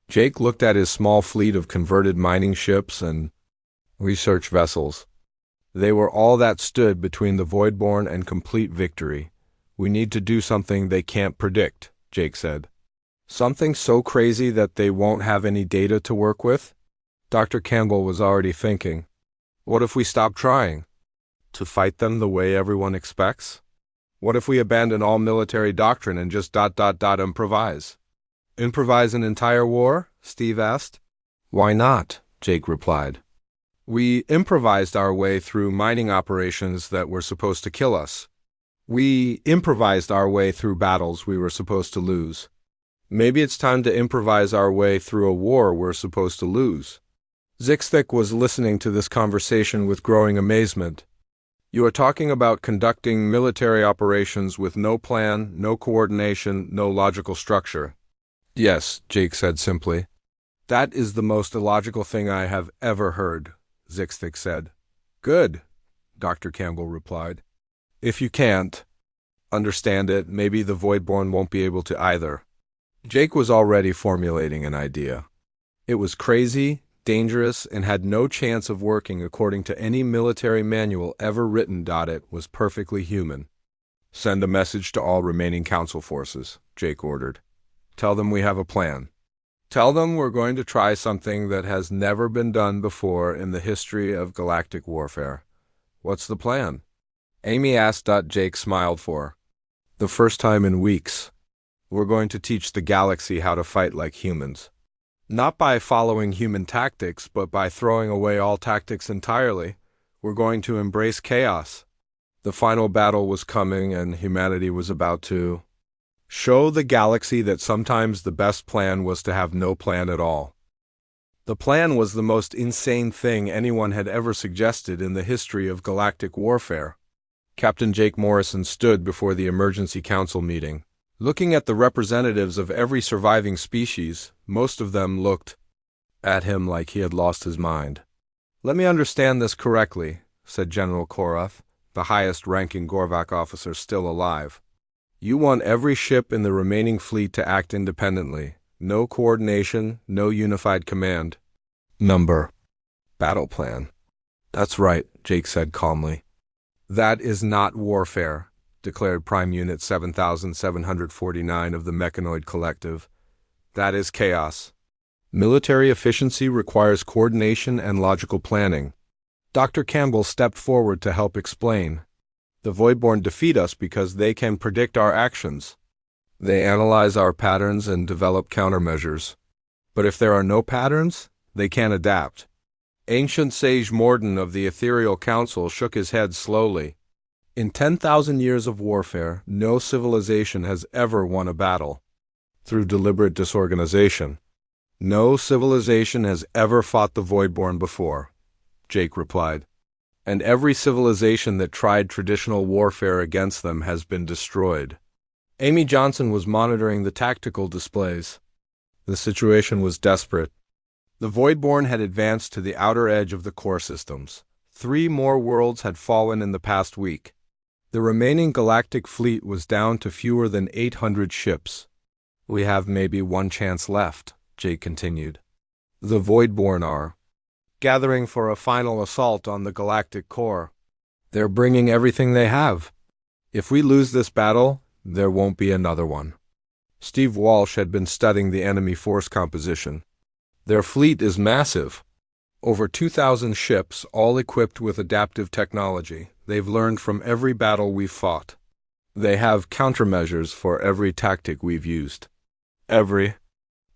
Jake looked at his small fleet of converted mining ships and research vessels. They were all that stood between the Voidborn and complete victory. We need to do something they can't predict, Jake said. Something so crazy that they won't have any data to work with? Dr. Campbell was already thinking. What if we stop trying to fight them the way everyone expects? What if we abandon all military doctrine and just improvise? Improvise an entire war? Steve asked. Why not? Jake replied. We improvised our way through mining operations that were supposed to kill us. We improvised our way through battles we were supposed to lose. Maybe it's time to improvise our way through a war we're supposed to lose. Zixthik was listening to this conversation with growing amazement. You are talking about conducting military operations with no plan, no coordination, no logical structure. Yes, Jake said simply. That is the most illogical thing I have ever heard, Zixthik said. Good, Dr. Campbell replied. If you can't understand it, maybe the Voidborn won't be able to either. Jake was already formulating an idea. It was crazy, dangerous, and had no chance of working according to any military manual ever written. It was perfectly human. Send a message to all remaining council forces, Jake ordered. Tell them we have a plan. Tell them we're going to try something that has never been done before in the history of galactic warfare. What's the plan? Amy asked. Jake smiled for the first time in weeks. We're going to teach the galaxy how to fight like humans. Not by following human tactics, but by throwing away all tactics entirely. We're going to embrace chaos. The final battle was coming, and humanity was about to show the galaxy that sometimes the best plan was to have no plan at all. The plan was the most insane thing anyone had ever suggested in the history of galactic warfare. Captain Jake Morrison stood before the emergency council meeting. Looking at the representatives of every surviving species, most of them looked at him like he had lost his mind. Let me understand this correctly, said General Korath, the highest-ranking Gorvak officer still alive. You want every ship in the remaining fleet to act independently. No coordination, no unified command. Number. Battle plan. That's right, Jake said calmly. That is not warfare, declared Prime Unit 7749 of the Mechanoid Collective. That is chaos. Military efficiency requires coordination and logical planning. Dr. Campbell stepped forward to help explain. The Voidborn defeat us because they can predict our actions. They analyze our patterns and develop countermeasures. But if there are no patterns, they can't adapt. Ancient Sage Morden of the Ethereal Council shook his head slowly. In 10,000 years of warfare, no civilization has ever won a battle through deliberate disorganization. No civilization has ever fought the Voidborn before, Jake replied. And every civilization that tried traditional warfare against them has been destroyed. Amy Johnson was monitoring the tactical displays. The situation was desperate. The Voidborn had advanced to the outer edge of the core systems. 3 more worlds had fallen in the past week. The remaining galactic fleet was down to fewer than 800 ships. We have maybe one chance left, Jake continued. The Voidborn are gathering for a final assault on the galactic core. They're bringing everything they have. If we lose this battle, there won't be another one. Steve Walsh had been studying the enemy force composition. Their fleet is massive. Over 2,000 ships, all equipped with adaptive technology. They've learned from every battle we've fought. They have countermeasures for every tactic we've used. Every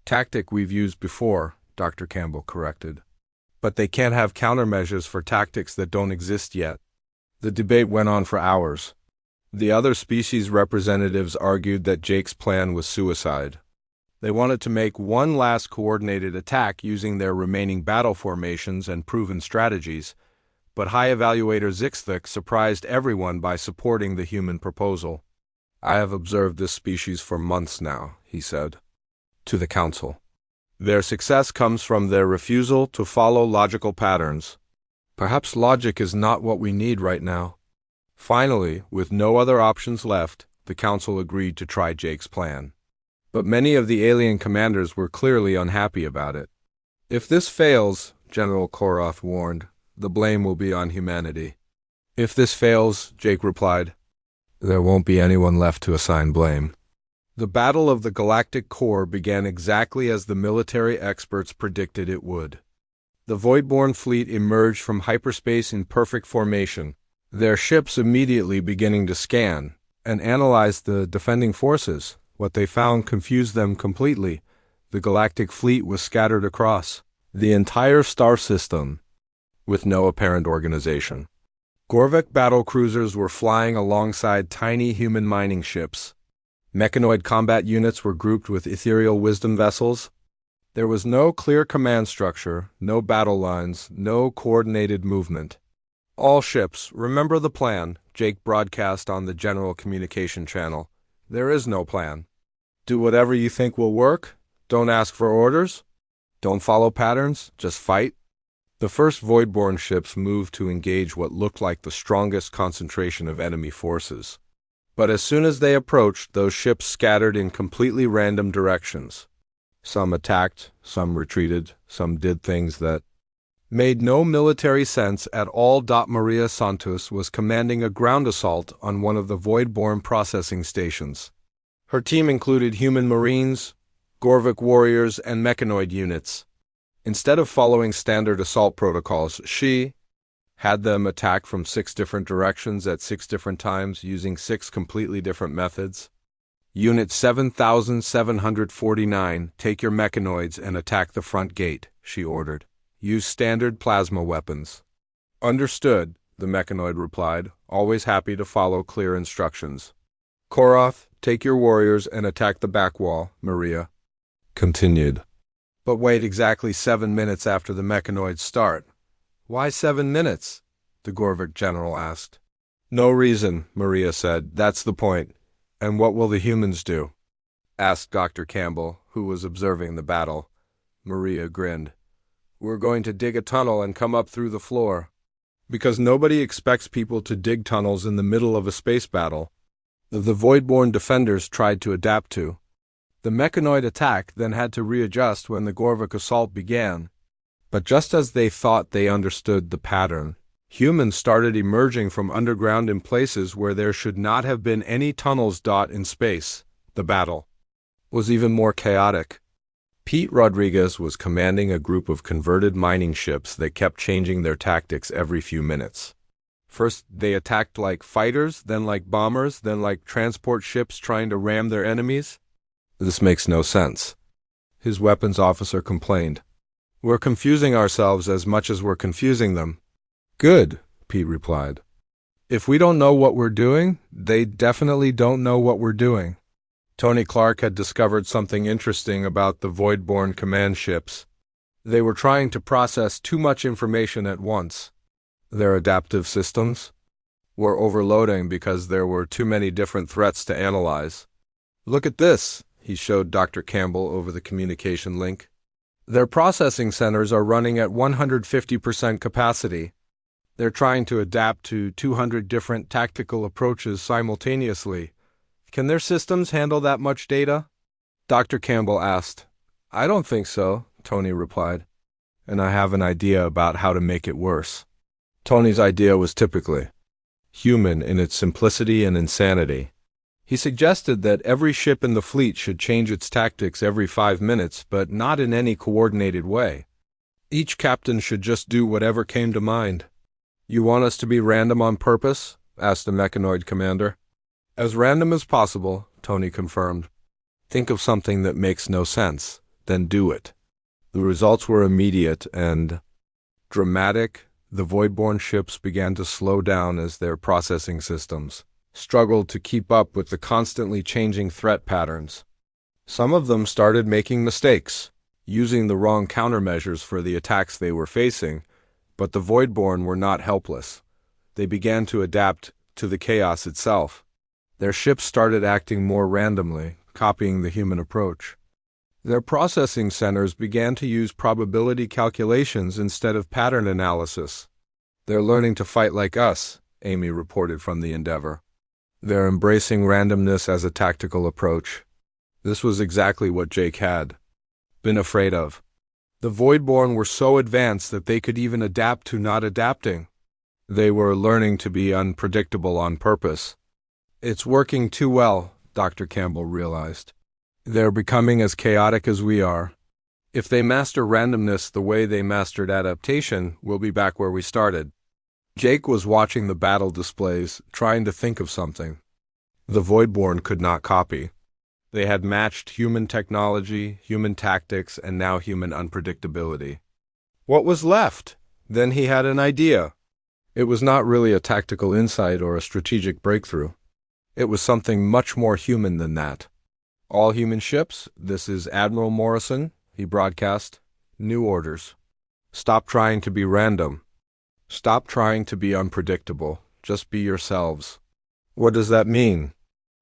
tactic we've used before, Dr. Campbell corrected. But they can't have countermeasures for tactics that don't exist yet. The debate went on for hours. The other species representatives argued that Jake's plan was suicide. They wanted to make one last coordinated attack using their remaining battle formations and proven strategies, but High Evaluator Zixthik surprised everyone by supporting the human proposal. I have observed this species for months now, he said to the council. Their success comes from their refusal to follow logical patterns. Perhaps logic is not what we need right now. Finally, with no other options left, the council agreed to try Jake's plan. But many of the alien commanders were clearly unhappy about it. If this fails, General Korath warned, the blame will be on humanity. If this fails, Jake replied, there won't be anyone left to assign blame. The Battle of the Galactic Core began exactly as the military experts predicted it would. The Voidborn fleet emerged from hyperspace in perfect formation, their ships immediately beginning to scan and analyze the defending forces. What they found confused them completely. The galactic fleet was scattered across the entire star system with no apparent organization. Gorvek battle cruisers were flying alongside tiny human mining ships. Mechanoid combat units were grouped with ethereal wisdom vessels. There was no clear command structure, no battle lines, no coordinated movement. All ships, remember the plan, Jake broadcast on the general communication channel. There is no plan. Do whatever you think will work. Don't ask for orders. Don't follow patterns. Just fight. The first Voidborn ships moved to engage what looked like the strongest concentration of enemy forces. But as soon as they approached, those ships scattered in completely random directions. Some attacked, some retreated, some did things that made no military sense at all. Maria Santos was commanding a ground assault on one of the Voidborn processing stations. Her team included human marines, Gorvik warriors, and mechanoid units. Instead of following standard assault protocols, she had them attack from 6 different directions at 6 different times using 6 completely different methods. Unit 7749, take your mechanoids and attack the front gate, she ordered. Use standard plasma weapons. Understood, the mechanoid replied, always happy to follow clear instructions. Koroth, take your warriors and attack the back wall, Maria continued. But wait exactly 7 minutes after the mechanoids start. Why 7 minutes? The Gorvik general asked. No reason, Maria said. That's the point. And what will the humans do? Asked Dr. Campbell, who was observing the battle. Maria grinned. We're going to dig a tunnel and come up through the floor. Because nobody expects people to dig tunnels in the middle of a space battle. The Voidborn defenders tried to adapt to. The mechanoid attack then had to readjust when the Gorvik assault began. But just as they thought they understood the pattern, humans started emerging from underground in places where there should not have been any tunnels. In space, the battle was even more chaotic. Pete Rodriguez was commanding a group of converted mining ships that kept changing their tactics every few minutes. First, they attacked like fighters, then like bombers, then like transport ships trying to ram their enemies. This makes no sense. His weapons officer complained. We're confusing ourselves as much as we're confusing them. Good, Pete replied. If we don't know what we're doing, they definitely don't know what we're doing. Tony Clark had discovered something interesting about the Voidborn command ships. They were trying to process too much information at once. Their adaptive systems were overloading because there were too many different threats to analyze. Look at this, he showed Dr. Campbell over the communication link. Their processing centers are running at 150% capacity. They're trying to adapt to 200 different tactical approaches simultaneously. Can their systems handle that much data? Dr. Campbell asked. I don't think so, Tony replied. And I have an idea about how to make it worse. Tony's idea was typically human in its simplicity and insanity. He suggested that every ship in the fleet should change its tactics every 5 minutes, but not in any coordinated way. Each captain should just do whatever came to mind. You want us to be random on purpose? Asked the mechanoid commander. As random as possible, Tony confirmed. Think of something that makes no sense, then do it. The results were immediate and dramatic. The Voidborn ships began to slow down as their processing systems struggled to keep up with the constantly changing threat patterns. Some of them started making mistakes, using the wrong countermeasures for the attacks they were facing, but the Voidborn were not helpless. They began to adapt to the chaos itself. Their ships started acting more randomly, copying the human approach. Their processing centers began to use probability calculations instead of pattern analysis. They're learning to fight like us, Amy reported from the Endeavor. They're embracing randomness as a tactical approach. This was exactly what Jake had been afraid of. The Voidborn were so advanced that they could even adapt to not adapting. They were learning to be unpredictable on purpose. It's working too well, Dr. Campbell realized. They're becoming as chaotic as we are. If they master randomness the way they mastered adaptation, we'll be back where we started. Jake was watching the battle displays, trying to think of something. The Voidborn could not copy. They had matched human technology, human tactics, and now human unpredictability. What was left? Then he had an idea. It was not really a tactical insight or a strategic breakthrough. It was something much more human than that. All human ships, this is Admiral Morrison, he broadcast. New orders. Stop trying to be random. Stop trying to be unpredictable. Just be yourselves. What does that mean?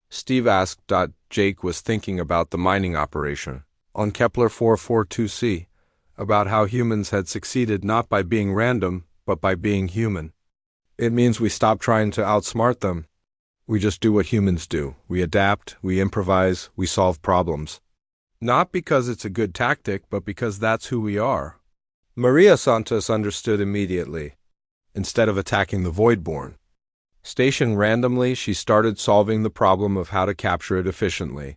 Steve asked. Jake was thinking about the mining operation on Kepler 442c, about how humans had succeeded not by being random, but by being human. It means we stop trying to outsmart them. We just do what humans do. We adapt, we improvise, we solve problems. Not because it's a good tactic, but because that's who we are. Maria Santos understood immediately. Instead of attacking the Voidborn, stationed randomly, she started solving the problem of how to capture it efficiently.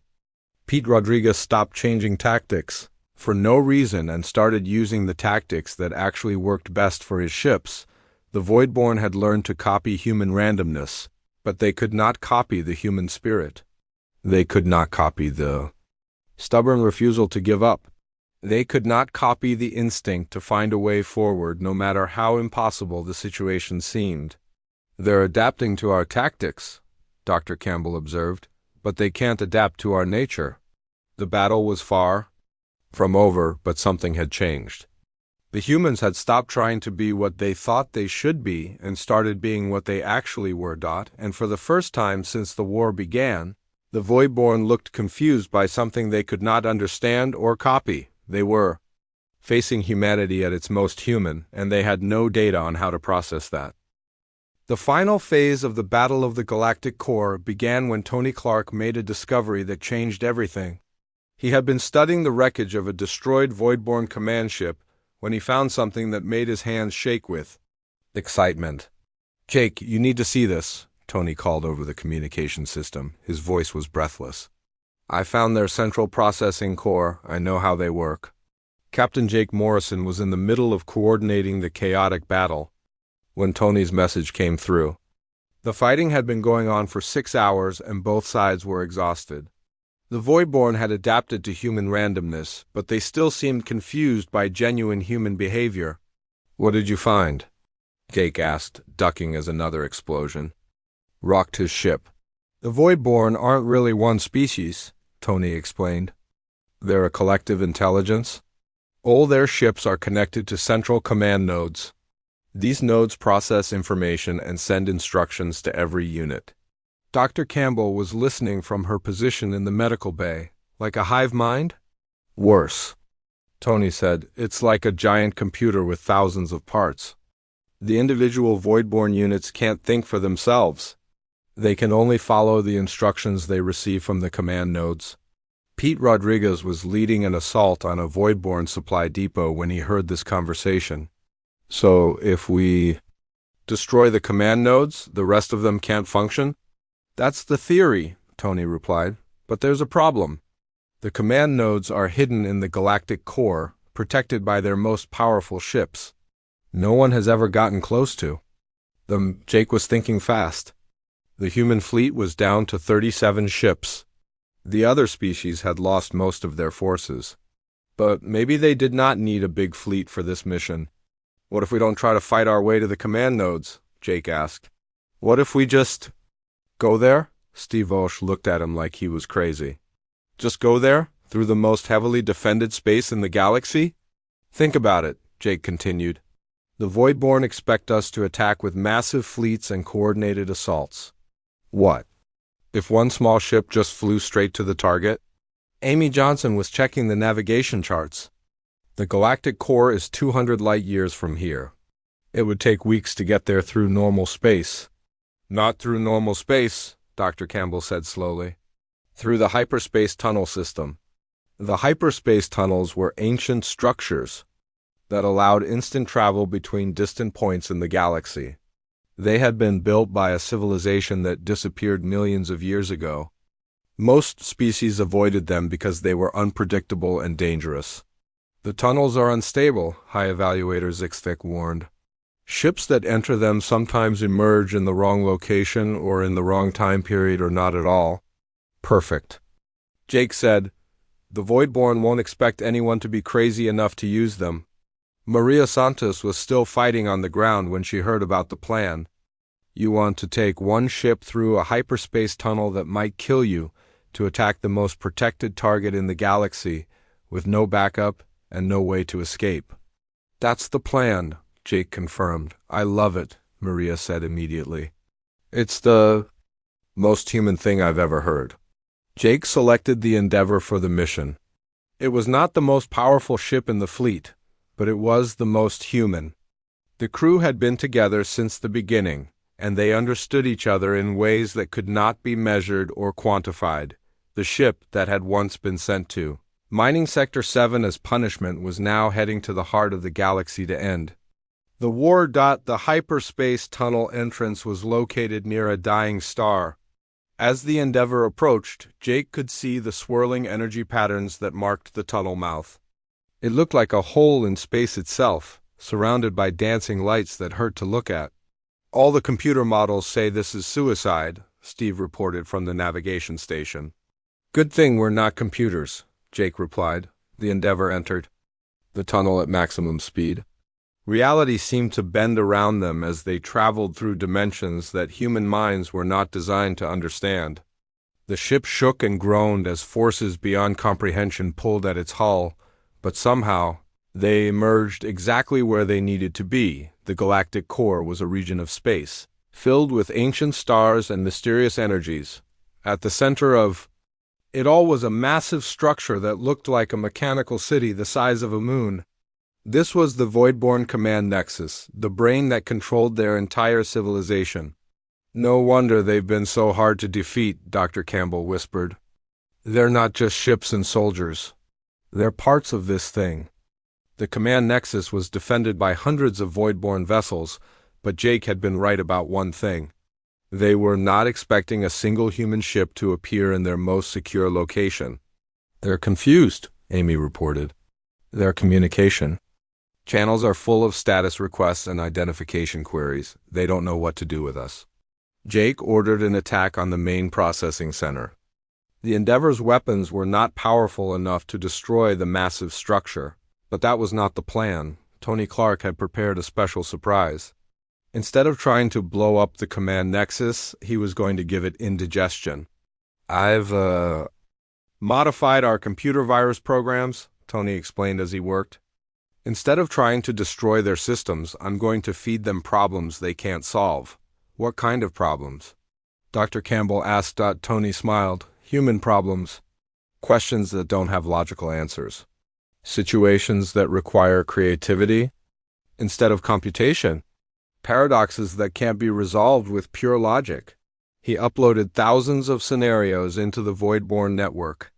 Pete Rodriguez stopped changing tactics for no reason and started using the tactics that actually worked best for his ships. The Voidborn had learned to copy human randomness, but they could not copy the human spirit. They could not copy the stubborn refusal to give up. They could not copy the instinct to find a way forward no matter how impossible the situation seemed. They're adapting to our tactics, Dr. Campbell observed, but they can't adapt to our nature. The battle was far from over, but something had changed. The humans had stopped trying to be what they thought they should be and started being what they actually were. And for the first time since the war began, the Voidborn looked confused by something they could not understand or copy. They were facing humanity at its most human, and they had no data on how to process that. The final phase of the Battle of the Galactic Core began when Tony Clark made a discovery that changed everything. He had been studying the wreckage of a destroyed Voidborn command ship when he found something that made his hands shake with excitement. "Jake, you need to see this," Tony called over the communication system. His voice was breathless. "I found their central processing core. I know how they work." Captain Jake Morrison was in the middle of coordinating the chaotic battle when Tony's message came through. The fighting had been going on for 6 hours and both sides were exhausted. The Voidborn had adapted to human randomness, but they still seemed confused by genuine human behavior. "What did you find?" Jake asked, ducking as another explosion rocked his ship. "The Voidborn aren't really one species," Tony explained. "They're a collective intelligence. All their ships are connected to central command nodes. These nodes process information and send instructions to every unit." Dr. Campbell was listening from her position in the medical bay. "Like a hive mind?" "Worse," Tony said. "It's like a giant computer with thousands of parts. The individual Voidborn units can't think for themselves. They can only follow the instructions they receive from the command nodes." Pete Rodriguez was leading an assault on a Voidborn supply depot when he heard this conversation. "So if we destroy the command nodes, the rest of them can't function?" "That's the theory," Tony replied, "but there's a problem. The command nodes are hidden in the Galactic Core, protected by their most powerful ships. No one has ever gotten close to them." Jake was thinking fast. The human fleet was down to 37 ships. The other species had lost most of their forces. But maybe they did not need a big fleet for this mission. "What if we don't try to fight our way to the command nodes?" Jake asked. "What if we just go there?" Steve Walsh looked at him like he was crazy. "Just go there? Through the most heavily defended space in the galaxy?" "Think about it," Jake continued. "The Voidborn expect us to attack with massive fleets and coordinated assaults. What if one small ship just flew straight to the target?" Amy Johnson was checking the navigation charts. "The Galactic Core is 200 light-years from here. It would take weeks to get there through normal space." "Not through normal space," Dr. Campbell said slowly. "Through the hyperspace tunnel system." The hyperspace tunnels were ancient structures that allowed instant travel between distant points in the galaxy. They had been built by a civilization that disappeared millions of years ago. Most species avoided them because they were unpredictable and dangerous. "The tunnels are unstable," High Evaluator Zixvik warned. "Ships that enter them sometimes emerge in the wrong location or in the wrong time period or not at all." "Perfect," Jake said. "The Voidborn won't expect anyone to be crazy enough to use them." Maria Santos was still fighting on the ground when she heard about the plan. "You want to take one ship through a hyperspace tunnel that might kill you to attack the most protected target in the galaxy with no backup and no way to escape." "That's the plan," Jake confirmed. "I love it," Maria said immediately. "It's the most human thing I've ever heard." Jake selected the Endeavor for the mission. It was not the most powerful ship in the fleet, but it was the most human. The crew had been together since the beginning, and they understood each other in ways that could not be measured or quantified. The ship that had once been sent to Mining Sector 7 as punishment was now heading to the heart of the galaxy to end. The war. The hyperspace tunnel entrance was located near a dying star. As the Endeavor approached, Jake could see the swirling energy patterns that marked the tunnel mouth. It looked like a hole in space itself, surrounded by dancing lights that hurt to look at. "All the computer models say this is suicide," Steve reported from the navigation station. "Good thing we're not computers," Jake replied. The Endeavor entered the tunnel at maximum speed. Reality seemed to bend around them as they traveled through dimensions that human minds were not designed to understand. The ship shook and groaned as forces beyond comprehension pulled at its hull, but somehow they emerged exactly where they needed to be. The galactic core was a region of space, filled with ancient stars and mysterious energies. At the center of it all was a massive structure that looked like a mechanical city the size of a moon. This was the Voidborn Command Nexus, the brain that controlled their entire civilization. "No wonder they've been so hard to defeat," Dr. Campbell whispered. "They're not just ships and soldiers. They're parts of this thing." The Command Nexus was defended by hundreds of Voidborn vessels, but Jake had been right about one thing. They were not expecting a single human ship to appear in their most secure location. "They're confused," Amy reported. "Their communication channels are full of status requests and identification queries. They don't know what to do with us." Jake ordered an attack on the main processing center. The Endeavor's weapons were not powerful enough to destroy the massive structure, but that was not the plan. Tony Clark had prepared a special surprise. Instead of trying to blow up the Command Nexus, he was going to give it indigestion. "I've modified our computer virus programs," Tony explained as he worked. "Instead of trying to destroy their systems, I'm going to feed them problems they can't solve." "What kind of problems?" Dr. Campbell asked. Tony smiled. "Human problems. Questions that don't have logical answers. Situations that require creativity instead of computation. Paradoxes that can't be resolved with pure logic." He uploaded thousands of scenarios into the Voidborn network.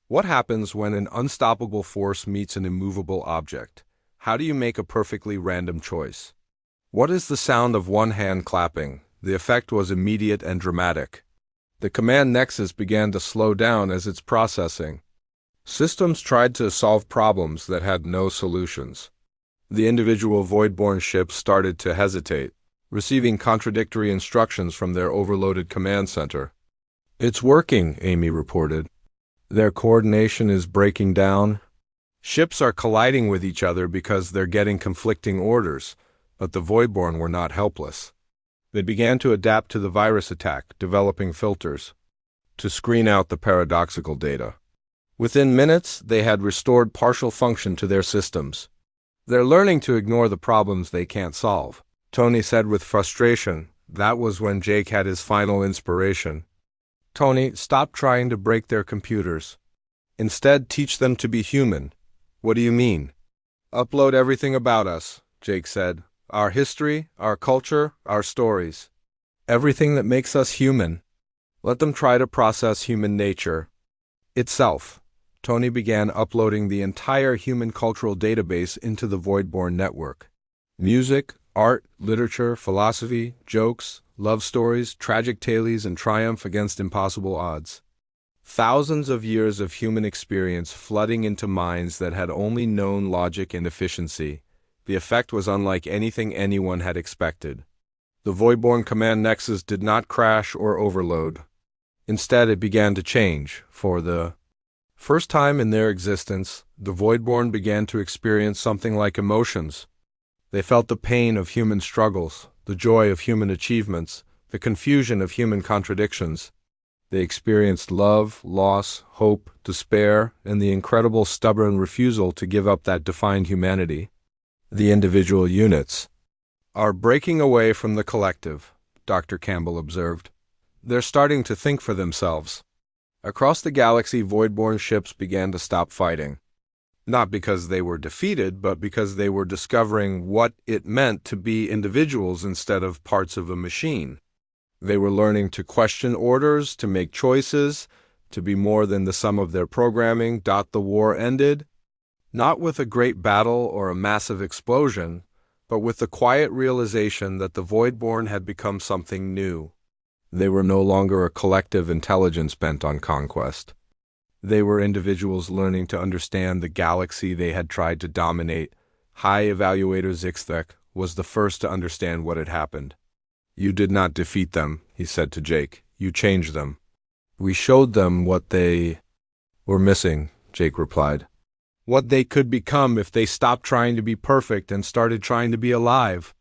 What happens when an unstoppable force meets an immovable object? How do you make a perfectly random choice? What is the sound of one hand clapping? The effect was immediate and dramatic. The Command Nexus began to slow down as it's processing. Systems tried to solve problems that had no solutions. The individual Voidborn ships started to hesitate, receiving contradictory instructions from their overloaded command center. "It's working," Amy reported. "Their coordination is breaking down. Ships are colliding with each other because they're getting conflicting orders, but the Voidborn were not helpless. They began to adapt to the virus attack, developing filters to screen out the paradoxical data. Within minutes, they had restored partial function to their systems. They're learning to ignore the problems they can't solve," Tony said with frustration. That was when Jake had his final inspiration. "Tony, stop trying to break their computers. Instead, teach them to be human." "What do you mean?" "Upload everything about us," Jake said. "Our history, our culture, our stories. Everything that makes us human. Let them try to process human nature itself." Tony began uploading the entire human cultural database into the Voidborn network. Music, art, literature, philosophy, jokes, love stories, tragic tales, and triumph against impossible odds. Thousands of years of human experience flooding into minds that had only known logic and efficiency. The effect was unlike anything anyone had expected. The Voidborn Command Nexus did not crash or overload. Instead, it began to change. For the first time in their existence, the Voidborn began to experience something like emotions. They felt the pain of human struggles, the joy of human achievements, the confusion of human contradictions. They experienced love, loss, hope, despair, and the incredible stubborn refusal to give up that defined humanity. "The individual units are breaking away from the collective," Dr. Campbell observed. "They're starting to think for themselves." Across the galaxy, Voidborn ships began to stop fighting. not because they were defeated, but because they were discovering what it meant to be individuals instead of parts of a machine. They were learning to question orders, to make choices, to be more than the sum of their programming. The war ended, not with a great battle or a massive explosion, but with the quiet realization that the Voidborn had become something new. They were no longer a collective intelligence bent on conquest. They were individuals learning to understand the galaxy they had tried to dominate. High Evaluator Zixthek was the first to understand what had happened. "You did not defeat them," he said to Jake. "You changed them." "We showed them what they were missing," Jake replied. "What they could become if they stopped trying to be perfect and started trying to be alive."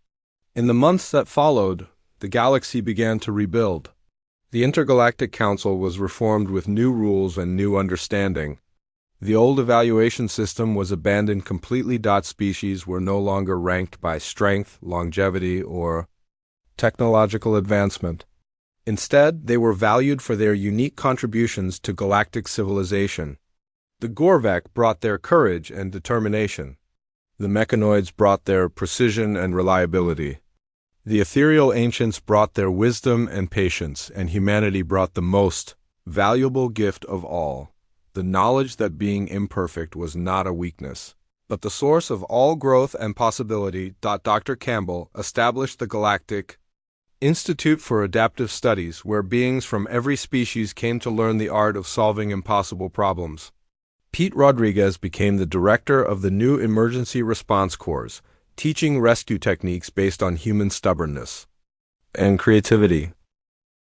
In the months that followed, the galaxy began to rebuild. The Intergalactic Council was reformed with new rules and new understanding. The old evaluation system was abandoned completely. Species were no longer ranked by strength, longevity, or technological advancement. Instead, they were valued for their unique contributions to galactic civilization. The Gorvek brought their courage and determination. The Mechanoids brought their precision and reliability. The ethereal ancients brought their wisdom and patience, and humanity brought the most valuable gift of all, the knowledge that being imperfect was not a weakness, but the source of all growth and possibility. Dr. Campbell established the Galactic Institute for Adaptive Studies, where beings from every species came to learn the art of solving impossible problems. Pete Rodriguez became the director of the new Emergency Response Corps, teaching rescue techniques based on human stubbornness and creativity.